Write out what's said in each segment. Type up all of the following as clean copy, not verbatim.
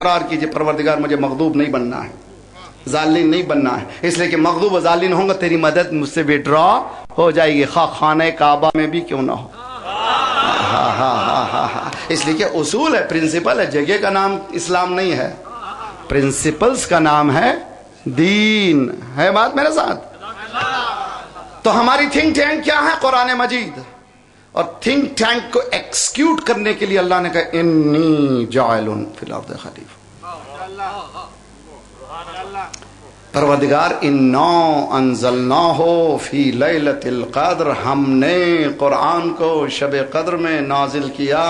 اقرار کیجئے پروردگار مجھے مغضوب نہیں بننا ہے، ظالم نہیں بننا ہے، اس لیے کہ مغضوب و ظالم ہوں گا تیری مدد مجھ سے وڈرا ہو جائے گی، خواہ خانہ کعبہ میں بھی کیوں نہ ہو۔ اس لیے کہ اصول ہے، پرنسپل ہے، جگہ کا نام اسلام نہیں ہے، پرنسپلز کا نام ہے دین ہے۔ بات میرے ساتھ؟ تو ہماری تھنک ٹینک کیا ہے؟ قرآن مجید۔ اور تھنک ٹینک کو ایکسکیوٹ کرنے کے لیے اللہ نے کہا انی جاعل فی الارض خلیفہ۔ پروردگار انا انزلناہ فی لیلۃ القدر، ہم نے قرآن کو شب قدر میں نازل کیا۔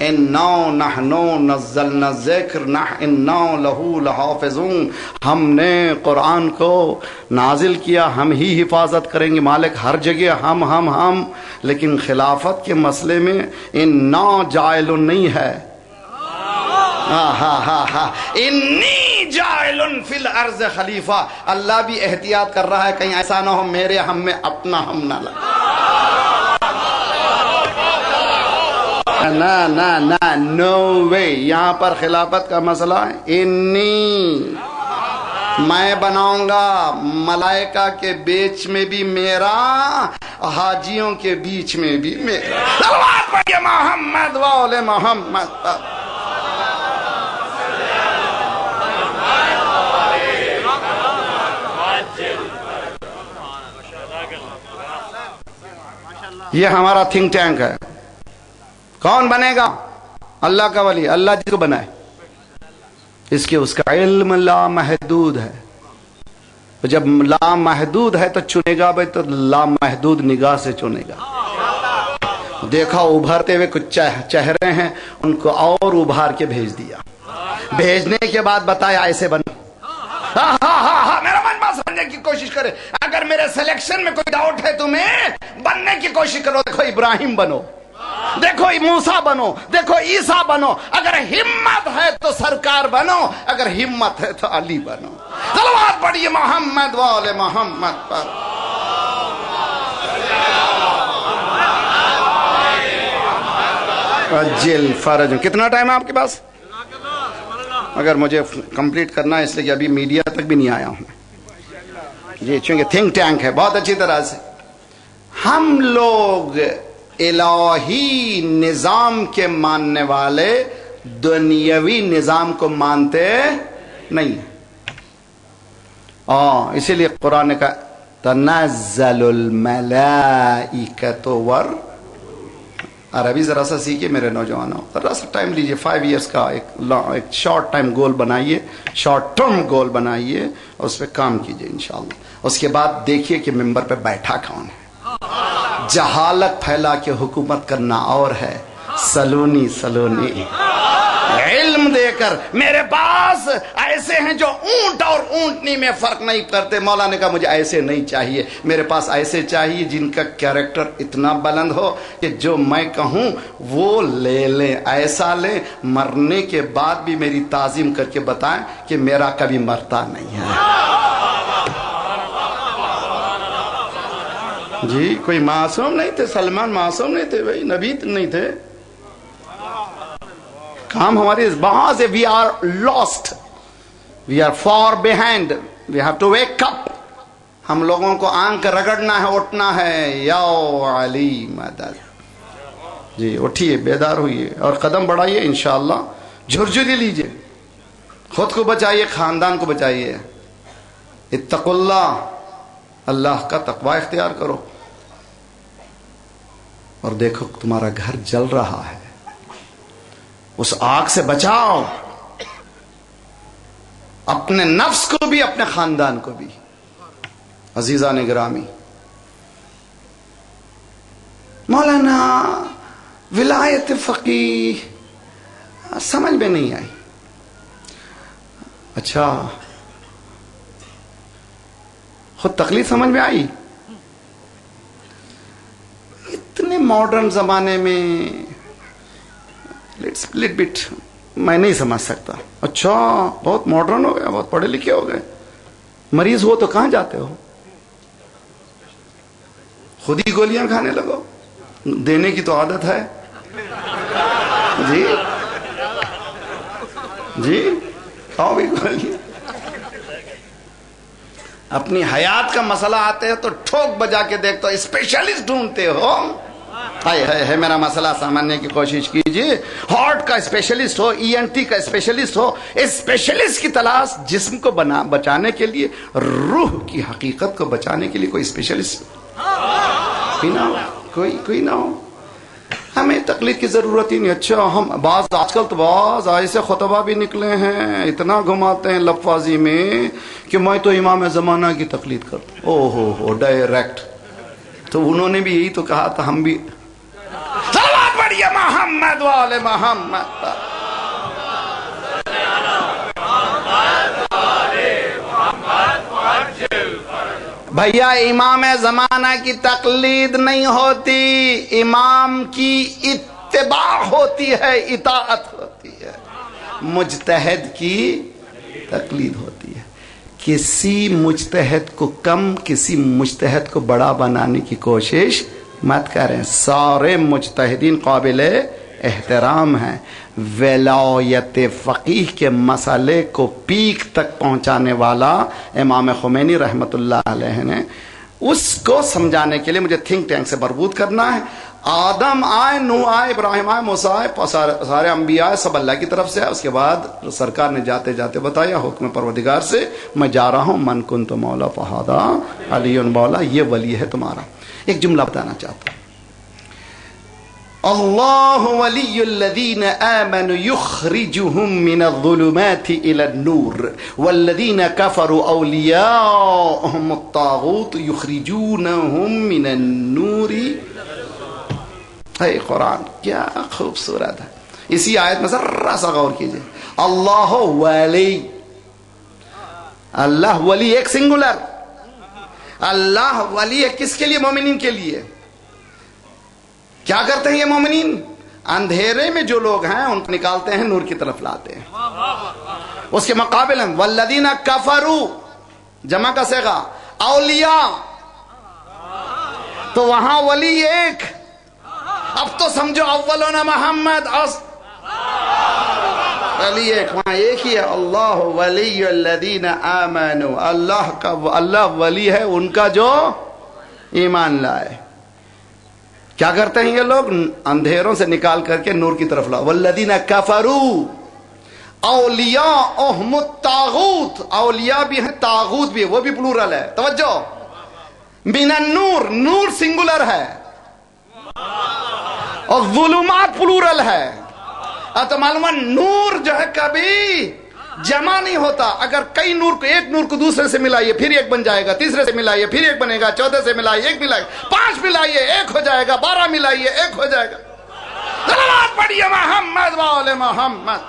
انا نحن نزلنا الذکر انا لہ لحافظون، ہم نے قرآن کو نازل کیا، ہم ہی حفاظت کریں گے۔ مالک ہر جگہ ہم، لیکن خلافت کے مسئلے میں انا جاعل نہیں ہے، انی جاعل فی الارض خلیفہ۔ اللہ بھی احتیاط کر رہا ہے کہیں ایسا نہ ہو میرے ہم میں اپنا ہم نہ لگے۔ نہ نو وے، یہاں پر خلافت کا مسئلہ ہے انی، میں بناؤں گا، ملائکہ کے بیچ میں بھی میرا، حاجیوں کے بیچ میں بھی میرا۔ صلوات پڑھیے محمد وآل محمد۔ یہ ہمارا تھنک ٹینک ہے۔ کون بنے گا؟ اللہ کا ولی، اللہ جس کو بنائے، اس کا علم لامحدود ہے۔ جب لامحدود ہے تو چنے گا بھائی، تو لامحدود نگاہ سے چنے گا۔ دیکھا ابھرتے ہوئے کچھ چہرے ہیں، ان کو اور ابھار کے بھیج دیا، بھیجنے کے بعد بتایا ایسے بنو۔ میرا من بات سمجھنے کی کوشش کرے، اگر میرے سلیکشن میں کوئی ڈاؤٹ ہے تمہیں، بننے کی کوشش کرو۔ دیکھو ابراہیم بنو، دیکھو موسیٰ بنو، دیکھو عیسیٰ بنو۔ اگر ہمت ہے تو سرکار بنو، اگر ہمت ہے تو علی بنو۔ صلوات پڑھیے محمد وآل محمد پر۔ عجل فرج۔ کتنا ٹائم ہے آپ کے پاس؟ اگر مجھے کمپلیٹ کرنا ہے، اس لیے کہ ابھی میڈیا تک بھی نہیں آیا ہوں جی، چونکہ تھنک ٹینک ہے بہت اچھی طرح سے۔ ہم لوگ الہی نظام کے ماننے والے دنیاوی نظام کو مانتے نہیں ہیں۔ اسی لیے قرآن کا تنزل الملائکۃ عربی ذرا سا سیکھیے میرے نوجوانوں، ذرا سا ٹائم لیجیے، 5 ایئرس کا ایک شارٹ ٹائم گول بنائیے، شارٹ ٹرم گول بنائیے، اور اس پہ کام کیجیے انشاءاللہ۔ اس کے بعد دیکھیے کہ ممبر پہ بیٹھا کون ہے۔ جہالت پھیلا کے حکومت کرنا اور ہے، سلونی علم دے کر۔ میرے پاس ایسے ہیں جو اونٹ اور اونٹنی میں فرق نہیں کرتے۔ مولا نے کہا مجھے ایسے نہیں چاہیے، میرے پاس ایسے چاہیے جن کا کیریکٹر اتنا بلند ہو کہ جو میں کہوں وہ لے لیں، ایسا لیں مرنے کے بعد بھی میری تعظیم کر کے بتائیں کہ میرا کبھی مرتا نہیں ہے۔ جی کوئی معصوم نہیں تھے، سلمان معصوم نہیں تھے بھائی، نبی نہیں تھے۔ کام ہماری بہت سے، we are last, we are far behind, we have to wake up. ہم لوگوں کو آنکھ رگڑنا ہے، اٹھنا ہے۔ یا علی مدد، جی اٹھیے، بیدار ہوئیے اور قدم بڑھائیے انشاءاللہ۔ جھرجھری لیجئے، خود کو بچائیے، خاندان کو بچائیے۔ اتقوا اللہ، اللہ کا تقوی اختیار کرو، اور دیکھو تمہارا گھر جل رہا ہے، اس آگ سے بچاؤ اپنے نفس کو بھی، اپنے خاندان کو بھی۔ عزیزان گرامی، مولانا ولایت فقیہ سمجھ میں نہیں آئی۔ اچھا، خود تقلید سمجھ میں آئی؟ اتنے ماڈرن زمانے میں لٹ بٹ میں نہیں سمجھ سکتا۔ اچھا بہت ماڈرن ہو گئے، بہت پڑھے لکھے ہو گئے، مریض ہو تو کہاں جاتے ہو؟ خود ہی گولیاں کھانے لگو، دینے کی تو عادت ہے جی۔ جی کھاؤ بھی گولیاں. اپنی حیات کا مسئلہ آتے ہے تو ٹھوک بجا کے دیکھتے ہو, اسپیشلسٹ ڈھونڈتے ہو. ہے میرا مسئلہ سمجھنے کی کوشش کیجیے. ہارٹ کا اسپیشلسٹ ہو, ENT کا اسپیشلسٹ ہو, اسپیشلسٹ کی تلاش جسم کو بچانے کے لیے, روح کی حقیقت کو بچانے کے لیے کوئی اسپیشلسٹ کوئی نہ ہو, کوئی نہ ہو. ہمیں تقلید کی ضرورت ہی نہیں. اچھا ہم آج کل تو بعض ایسے خطبہ بھی نکلے ہیں, اتنا گھماتے ہیں لفظی میں کہ میں تو امام زمانہ کی تقلید کرتا ہوں. ہو ڈائریکٹ. تو انہوں نے بھی یہی تو کہا تھا, ہم بھی صلوات پڑھیے محمد والے محمد. بھیا امام زمانہ کی تقلید نہیں ہوتی, امام کی اتباع ہوتی ہے, اطاعت ہوتی ہے. مجتہد کی تقلید ہوتی ہے. کسی مجتہد کو کم, کسی مجتہد کو بڑا بنانے کی کوشش مت کریں. سارے مجتہدین قابل احترام ہیں. ولایت فقیہ کے مسئلے کو پیک تک پہنچانے والا امام خمینی رحمت اللہ علیہ نے, اس کو سمجھانے کے لیے مجھے تھنک ٹینک سے مربوط کرنا ہے. آدم آئے, نوح آئے, ابراہیم آئے, موسیٰ آئے, سارے انبیاء آئے, سب اللہ کی طرف سے آئے. اس کے بعد سرکار نے جاتے جاتے بتایا حکم پروردگار سے, میں جا رہا ہوں, من کنت مولا فہذا علی مولا, یہ ولی ہے تمہارا. ایک جملہ بتانا چاہتا ہوں. اللہ ولی الذین آمنوا یخرجهم من الظلمات الى النور والذین کفروا اولیاءهم الطاغوت یخرجونهم من النور. اے قرآن کیا خوبصورت ہے. اسی آیت میں ذرا سا غور کیجئے. اللہ ولی, اللہ ولی ایک سنگولر. اللہ ولی ہے کس کے لیے؟ مومنین کے لیے. کیا کرتے ہیں یہ مومنین؟ اندھیرے میں جو لوگ ہیں ان کو نکالتے ہیں, نور کی طرف لاتے ہیں. اس کے مقابل ہیں والذین کفروا, جمع کا صیغہ اولیاء, تو وہاں ولی ایک. اب تو سمجھو اولنا محمد, ولی ایک, وہاں ایک ہی ہے. اللہ ولی الذین آمنوا, اللہ ولی ہے ان کا جو ایمان لائے. کیا کرتے ہیں یہ لوگ؟ اندھیروں سے نکال کر کے نور کی طرف لاؤ. والذین کفروا اولیاءهم الطاغوت, اولیاء بھی ہیں طاغوت بھی ہے, وہ بھی پلورل ہے. توجہ, من النور, نور سنگولر ہے اور ظلمات پلورل ہے. تو معلوم ہے نور جو ہے کبھی جمع نہیں ہوتا. اگر کئی نور کو, ایک نور کو دوسرے سے ملائیے پھر ایک بن جائے گا, تیسرے سے ملائیے پھر ایک بنے گا, چوتھے سے ملائیے ایک ملائیے, 5 ملائیے ایک ہو جائے گا, 12 ملائیے ایک ہو جائے گا. صلوات پڑھیے محمد وآل محمد.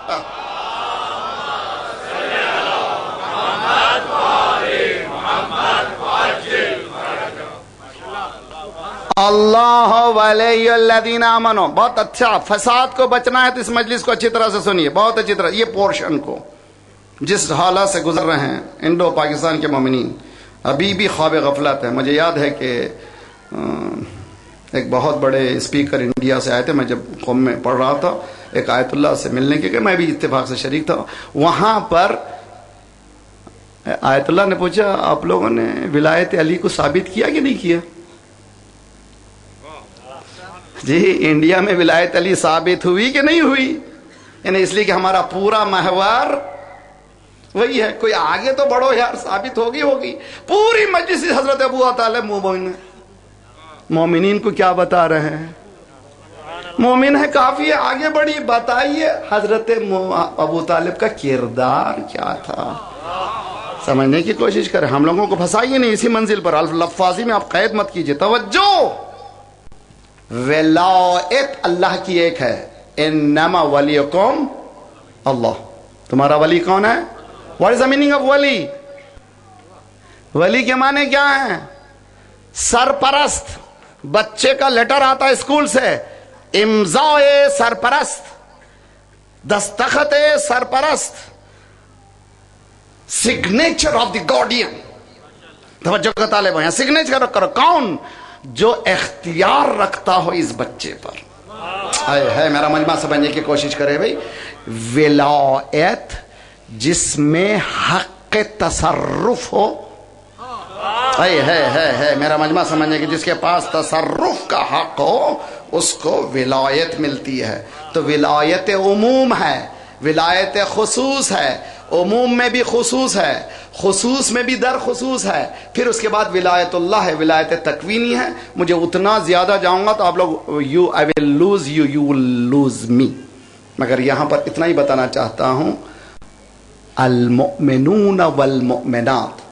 اللہ ولی الذین آمنوا. بہت اچھا, فساد کو بچنا ہے تو اس مجلس کو اچھی طرح سے سنیے, بہت اچھی طرح. یہ پورشن کو جس حالات سے گزر رہے ہیں انڈو پاکستان کے مومنین, ابھی بھی خواب غفلت ہے. مجھے یاد ہے کہ ایک بہت بڑے اسپیکر انڈیا سے آئے تھے, میں جب قوم میں پڑھ رہا تھا, ایک آیت اللہ سے ملنے کے, میں بھی اتفاق سے شریک تھا. وہاں پر آیت اللہ نے پوچھا, آپ لوگوں نے ولایت علی کو ثابت کیا کہ نہیں کیا؟ جی, انڈیا میں ولایت علی ثابت ہوئی کہ نہیں ہوئی؟ یعنی اس لیے کہ ہمارا پورا محور وہی ہے. کوئی آگے تو بڑھو یار, ثابت ہوگی. پوری مجلس حضرت ابو طالب مومنین کو کیا بتا رہے ہیں؟ مومن ہے کافی ہے, آگے بڑھی بتائیے حضرت ابو طالب کا کردار کیا تھا, سمجھنے کی کوشش کریں. ہم لوگوں کو پھنسائیے نہیں اسی منزل پر. لفاظی میں آپ قید مت کیجیے. توجہ, ولایت اللہ کی ایک ہے. انما ولیکم اللہ. تمہارا ولی کون ہے؟ What is the meaning of ولی؟ ولی کے معنی کیا ہیں؟ سرپرست. بچے کا لیٹر آتا ہے اسکول سے, امضاء سرپرست, دستخط سرپرست, سگنیچر آف دی گارڈین. توجہ کا طالب ہیں, سگنیچر کرو. کون؟ جو اختیار رکھتا ہو اس بچے پر. ہے میرا مجمع سمجھنے کی کوشش کرے بھائی. ولایت جس میں حق تصرف ہو, ہے میرا مجمع سمجھنے کی, جس کے پاس تصرف کا حق ہو اس کو ولایت ملتی ہے. تو ولایت عموم ہے, ولایت خصوص ہے, عموم میں بھی خصوص ہے, خصوص میں بھی در خصوص ہے, پھر اس کے بعد ولایت اللہ ہے, ولایت تکوینی ہے. مجھے اتنا زیادہ جاؤں گا تو آپ لوگ I will lose you, you will lose me. مگر یہاں پر اتنا ہی بتانا چاہتا ہوں, المؤمنون والمؤمنات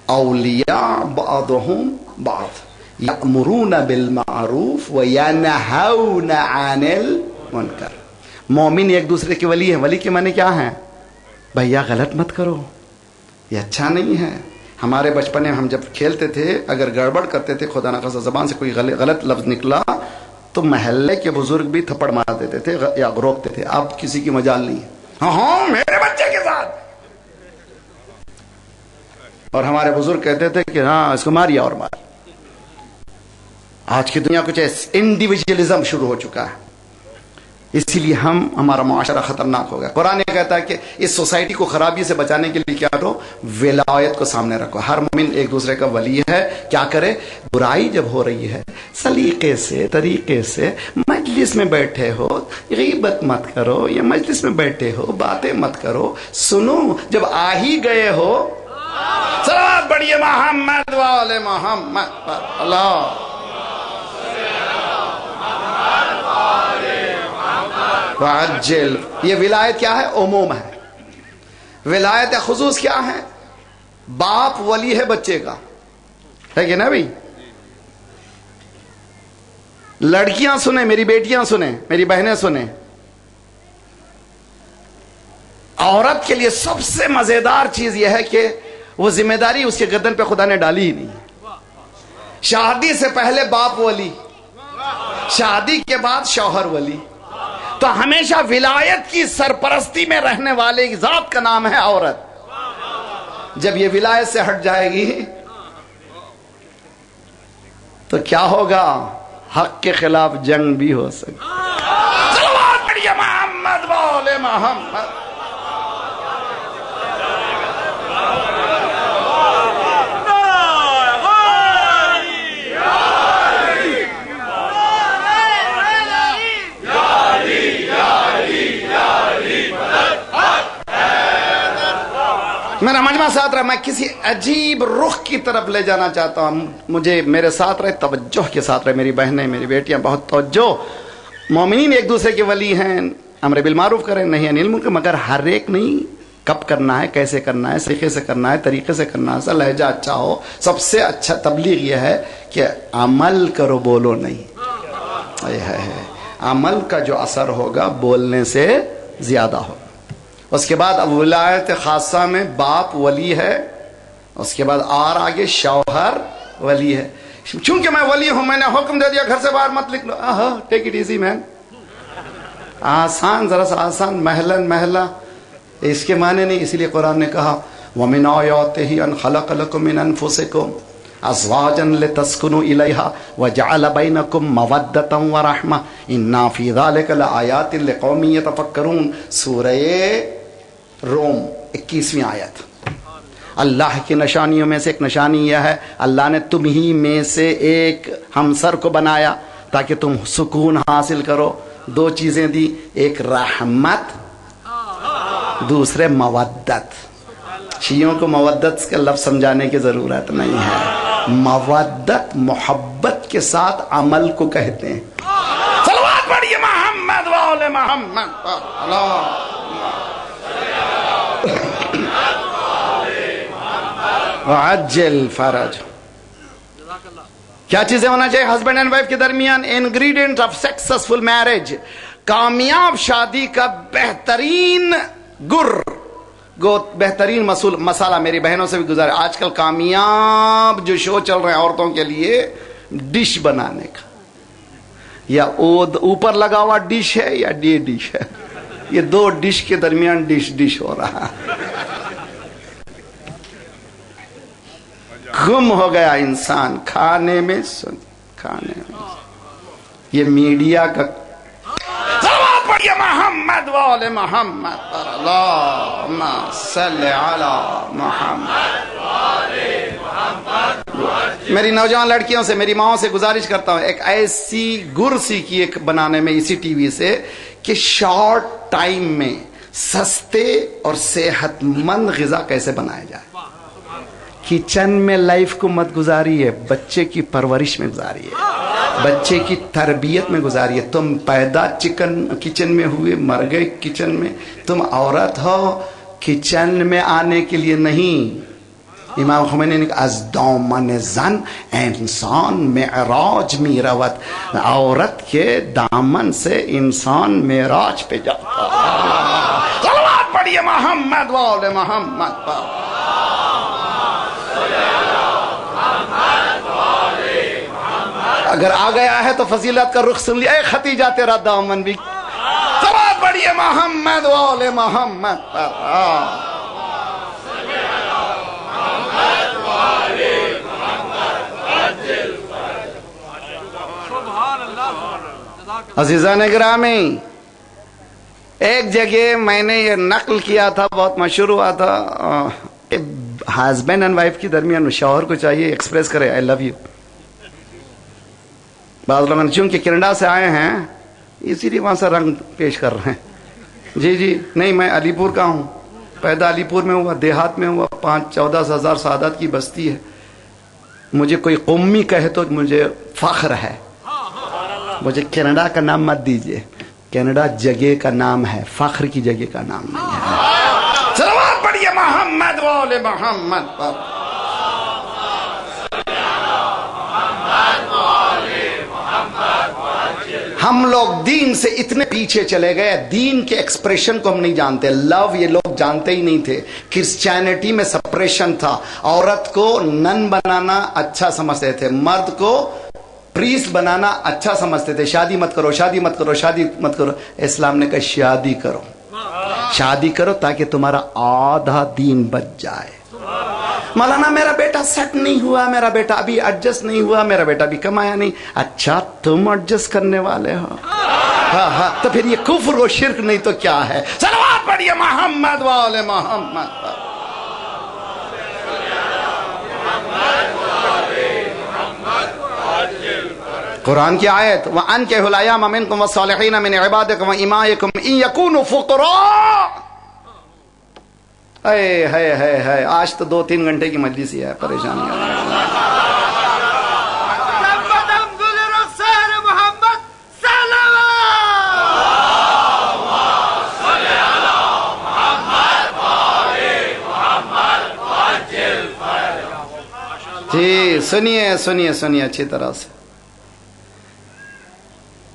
اولیاء بعضهم بعض یأمرون بالمعروف وینہون عن المنکر. مومن ایک دوسرے کے ولی ہیں. ولی کے معنی کیا ہیں؟ بھیا غلط مت کرو, یہ اچھا نہیں ہے. ہمارے بچپن میں ہم جب کھیلتے تھے اگر گڑبڑ کرتے تھے, خدا نخواستہ زبان سے کوئی غلط لفظ نکلا تو محلے کے بزرگ بھی تھپڑ مار دیتے تھے یا روکتے تھے. اب کسی کی مجال نہیں ہے. ہاں میرے بچے کے ساتھ. اور ہمارے بزرگ کہتے تھے کہ ہاں اس کو ماریا اور مار. آج کی دنیا کچھ انڈیویجولزم شروع ہو چکا ہے, اسی لیے ہمارا معاشرہ خطرناک ہو گیا. قرآن کہتا ہے کہ اس سوسائٹی کو خرابی سے بچانے کے لیے کیا کرو, ولایت کو سامنے رکھو. ہر مومن ایک دوسرے کا ولی ہے. کیا کرے, برائی جب ہو رہی ہے سلیقے سے طریقے سے, مجلس میں بیٹھے ہو غیبت مت کرو, یا مجلس میں بیٹھے ہو باتیں مت کرو, سنو. جب آ ہی گئے ہو صلوات پڑھیے محمد والے محمد اللہ. وعجل. یہ ولایت کیا ہے؟ عموم ہے. ولایت خصوص کیا ہے؟ باپ ولی ہے بچے کا, ہے کہ نا بھائی. لڑکیاں سنیں, میری بیٹیاں سنیں, میری بہنیں سنیں, عورت کے لیے سب سے مزیدار چیز یہ ہے کہ وہ ذمہ داری اس کے گردن پہ خدا نے ڈالی ہی نہیں. شادی سے پہلے باپ ولی, شادی کے بعد شوہر ولی. تو ہمیشہ ولایت کی سرپرستی میں رہنے والے ذات کا نام ہے عورت. جب یہ ولایت سے ہٹ جائے گی تو کیا ہوگا؟ حق کے خلاف جنگ بھی ہو سکتی. صلوات پڑھیے محمد والے محمد. میرا مجمع ساتھ رہا. میں کسی عجیب رخ کی طرف لے جانا چاہتا ہوں. مجھے میرے ساتھ رہے, توجہ کے ساتھ رہے. میری بہنیں, میری بیٹیاں بہت توجہ. مومنین ایک دوسرے کے ولی ہیں, امر بالمعروف کریں نہیں انل منکر, مگر ہر ایک نہیں. کب کرنا ہے, کیسے کرنا ہے, طریقے سے کرنا ہے, طریقے سے کرنا ہے, لہجہ اچھا ہو. سب سے اچھا تبلیغ یہ ہے کہ عمل کرو, بولو نہیں. عمل کا جو اثر ہوگا بولنے سے زیادہ ہوگا. اس کے بعد اب ولایت خاصہ میں باپ ولی ہے, اس کے بعد اور آگے شوہر ولی ہے. چونکہ میں ولی ہوں, میں نے حکم دے دیا گھر سے باہر مت نکلو. ٹیک اٹ ایزی مین. آسان, ذرا سا آسان. محلن محلہ اس کے معنی نہیں. اسی لیے قرآن نے کہا وَمِنْ آيَاتِهِ أَنْ خَلَقَ لَكُم مِّنْ أَنفُسِكُمْ أَزْوَاجًا لِتَسْكُنُوا إِلَيْهَا وَجَعَلَ بَيْنَكُمْ مَوَدَّةً وَرَحْمَةً إِنَّ فِي ذَلِكَ لَآيَاتٍ لِقَوْمٍ يَتَفَكَّرُونَ. سورہ روم 21ویں آیت. اللہ کی نشانیوں میں سے ایک نشانی یہ ہے اللہ نے تم ہی میں سے ایک ہمسر کو بنایا تاکہ تم سکون حاصل کرو. دو چیزیں دی, ایک رحمت, دوسرے مودت. شیعوں کو مودت کا لفظ سمجھانے کی ضرورت نہیں ہے. مودت محبت کے ساتھ عمل کو کہتے ہیں. صلوات پڑھیے محمد والے محمد اللہ. وعجل فرج. کیا چیزیں ہونا چاہیے ہسبینڈ اینڈ وائف کے درمیان؟ Ingredient of successful marriage. کامیاب شادی کا بہترین بہترین مسالہ میری بہنوں سے بھی گزارا. آج کل کامیاب جو شو چل رہے ہیں عورتوں کے لیے ڈش بنانے کا, یا اوپر لگا ہوا ڈش ہے یا ڈی ڈش ہے. یہ دو ڈش کے درمیان ڈش ہو رہا ہے. گم ہو گیا انسان کھانے میں. یہ میڈیا کا پڑھیے محمد والے محمد پر اللہم صلی علی محمد. میری نوجوان لڑکیوں سے، میری ماؤں سے گزارش کرتا ہوں، ایک ایسی گر سیکھیے بنانے میں اسی ٹی وی سے کہ شارٹ ٹائم میں سستے اور صحت مند غذا کیسے بنایا جائے. کچن میں لائف کو مت گزاریے، بچے کی پرورش میں گزاریے، بچے کی تربیت میں گزاریے. تم پیدا کچن میں ہوئے، مر گئے کچن میں. تم عورت ہو، کچن میں آنے کے لیے نہیں. امام خمینی نے کہا از دامن زن انسان معراج می روت. عورت کے دامن سے انسان معراج پہ جاتا. صلوات پڑھیے محمد والے محمد پر. اگر آ گیا ہے تو فضیلت کا رخ سن لیا. اے ختیجہ تیرا دامن بھی. صلوات پڑھیے محمد والے محمد پر. عزیزان گرامی، ایک جگہ میں نے یہ نقل کیا تھا، بہت مشہور ہوا تھا. ہسبینڈ اینڈ وائف کے درمیان شوہر کو چاہیے ایکسپریس کرے آئی لو یو. بعض لوگ چونکہ کینیڈا سے آئے ہیں اسی لیے وہاں سے رنگ پیش کر رہے ہیں. جی نہیں، میں علی پور کا ہوں، پیدا علی پور میں ہوا، دیہات میں ہوا. 5-14 ہزار سعادت کی بستی ہے. مجھے کوئی قومی کہے تو مجھے فخر ہے. مجھے کینیڈا کا نام مت دیجئے، کینیڈا جگہ کا نام ہے، فخر کی جگہ کا نام نہیں ہے. صلوات پڑھیے محمد والے محمد پر. ہم لوگ دین سے اتنے پیچھے چلے گئے، دین کے ایکسپریشن کو ہم نہیں جانتے. لو یہ لوگ جانتے ہی نہیں تھے. کرسچینٹی میں سپریشن تھا. عورت کو نن بنانا اچھا سمجھتے تھے، مرد کو پریس بنانا اچھا سمجھتے تھے. شادی مت کرو، شادی مت کرو، شادی مت کرو. اسلام نے کہا شادی کرو، شادی کرو تاکہ تمہارا آدھا دین بچ جائے. مولانا میرا بیٹا سیٹ نہیں ہوا، میرا بیٹا ابھی ایڈجسٹ نہیں ہوا، میرا بیٹا ابھی کمایا نہیں. اچھا تم ایڈجسٹ کرنے والے ہو؟ ہاں تو پھر یہ کفر و شرک نہیں تو کیا ہے؟ صلوات پڑھیے محمد والے محمد. قرآن کی آیت وَأَنكِحُوا الْأَيَامَ مِنكُمْ وَالصَّالِحِينَ مِنْ عِبَادِكُمْ وَإِمَائِكُمْ إِنْ يَكُونُوا فُقَرَاءَ. ہے آج تو 2-3 گھنٹے کی مجلس ہی ہے، پریشانی جی. سنیے اچھی طرح سے.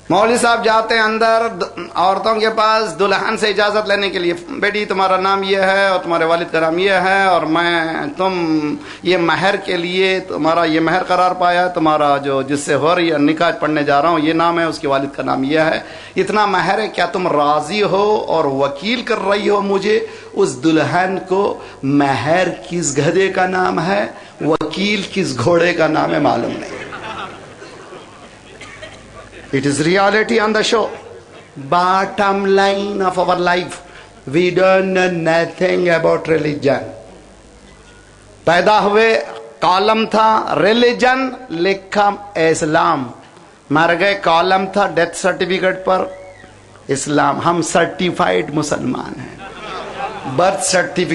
مولوی صاحب جاتے ہیں اندر عورتوں کے پاس دلہن سے اجازت لینے کے لیے. بیٹی تمہارا نام یہ ہے اور تمہارے والد کا نام یہ ہے، اور تم یہ مہر کے لیے تمہارا یہ مہر قرار پایا، تمہارا جو جس سے ہو رہی ہے نکاح پڑھنے جا رہا ہوں یہ نام ہے، اس کے والد کا نام یہ ہے، اتنا مہر ہے، کیا تم راضی ہو؟ اور وکیل کر رہی ہو مجھے. اس دلہن کو مہر کس گدھے کا نام ہے، وکیل کس گھوڑے کا نام ہے معلوم نہیں. It is reality on the show. Bottom line of our life, we don't know nothing about religion. پیدا ہوئے کالم تھا ریلیجن، لکھا اسلام. مر گئے کالم تھا ڈیتھ سرٹیفکیٹ پر اسلام. ہم سرٹیفائیڈ مسلمان ہیں. Birth certificate